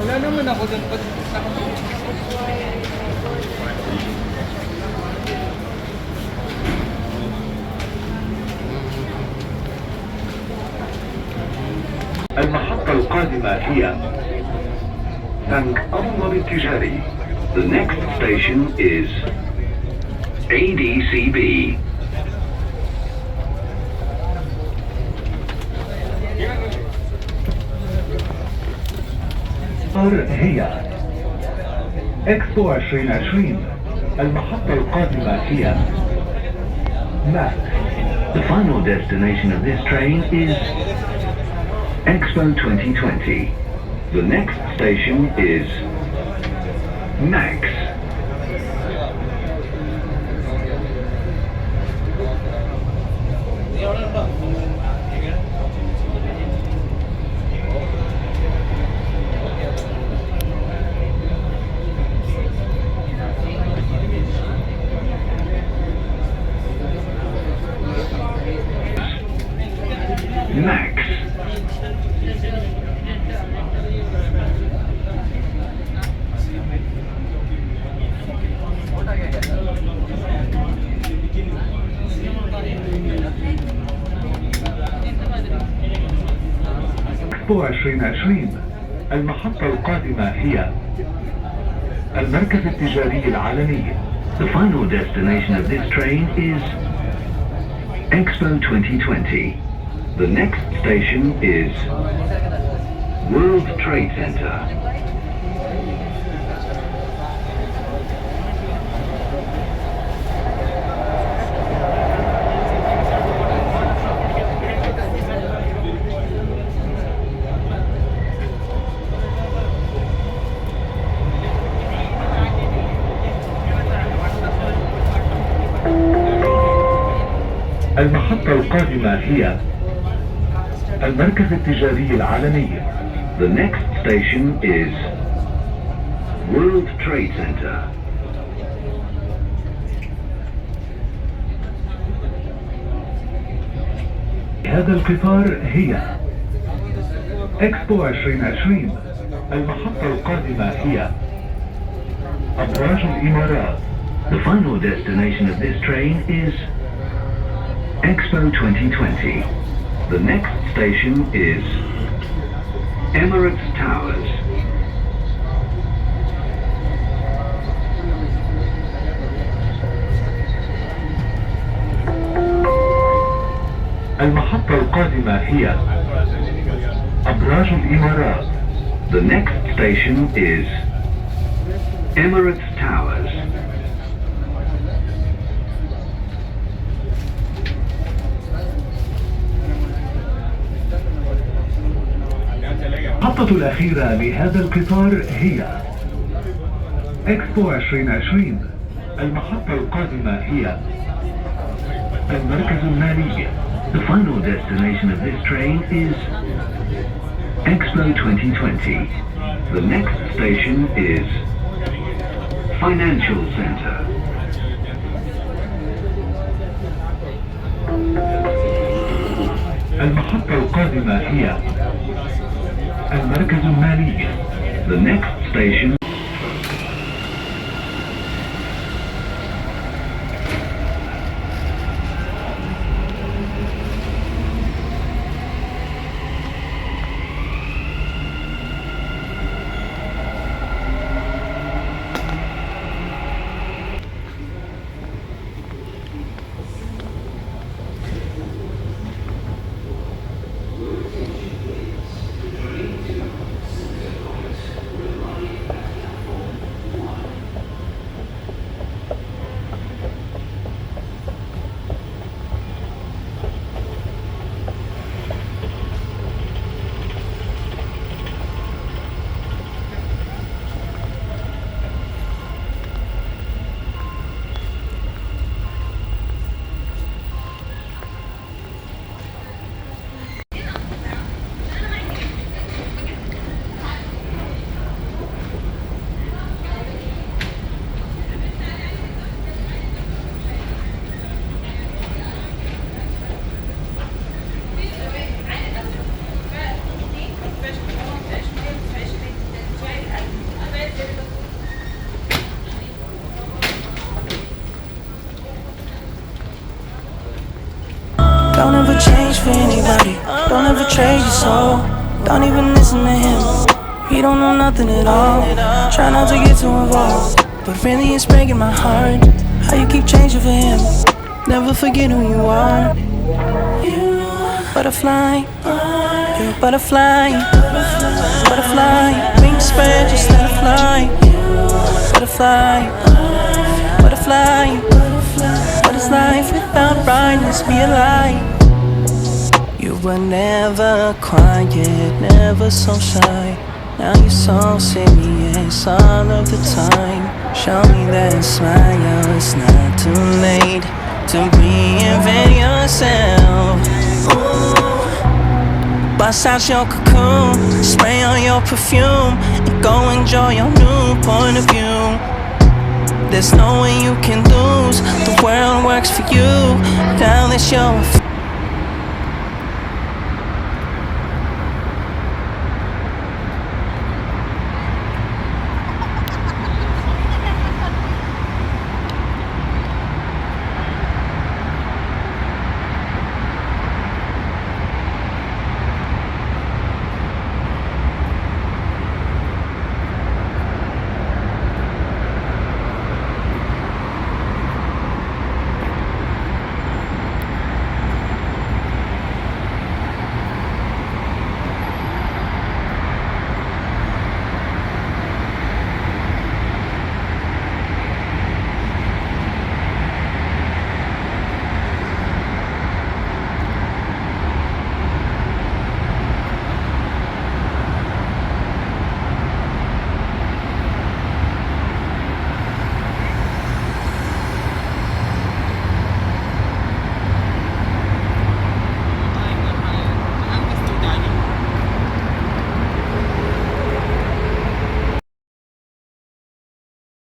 Wala naman ako dun. المحطة القادمة هي بنك أبو التجاري. The next station is ADCB. هي إكسبو 2020. المحطة القادمة هي ماك. The final destination of this train is Expo 2020. The next station is Max. Max. إكسبو 2020. المحطة القادمة هي المركز التجاري العالمي. The final destination of this train is Expo 2020. The next station is World Trade Center. المحطة القادمة هي المركز التجاري العالمي. The next station is World Trade Center. هذا القطار هي إكسبو 2020. المحطة القادمة هي أبراج الإمارات. The final destination of this train is Expo 2020. The next station is Emirates Towers. المحطة القادمة هي أبراج الإمارات. The next station is Emirates Towers. المحطة الأخيرة لهذا القطار هي إكسبو 2020. المحطة القادمة هي المركز المالي. The final destination of this train is Expo 2020. The next station is Financial Center. المحطة القادمة هي المركز المالي. The next station. Don't ever change for anybody. Don't ever trade your soul. Don't even listen to him. He don't know nothing at all. Try not to get too involved, but really it's breaking my heart how you keep changing for him. Never forget who you are. You butterfly. You're a butterfly. Butterfly. Wings spread, just let it fly. Butterfly. Butterfly. What is life without brightness? Be a light. You were never quiet, never so shy. Now you're so serious all of the time. Show me that smile, it's not too late to reinvent yourself. Ooh. Bust out your cocoon, spray on your perfume, and go enjoy your new point of view. There's no way you can lose, the world works for you. Now that you're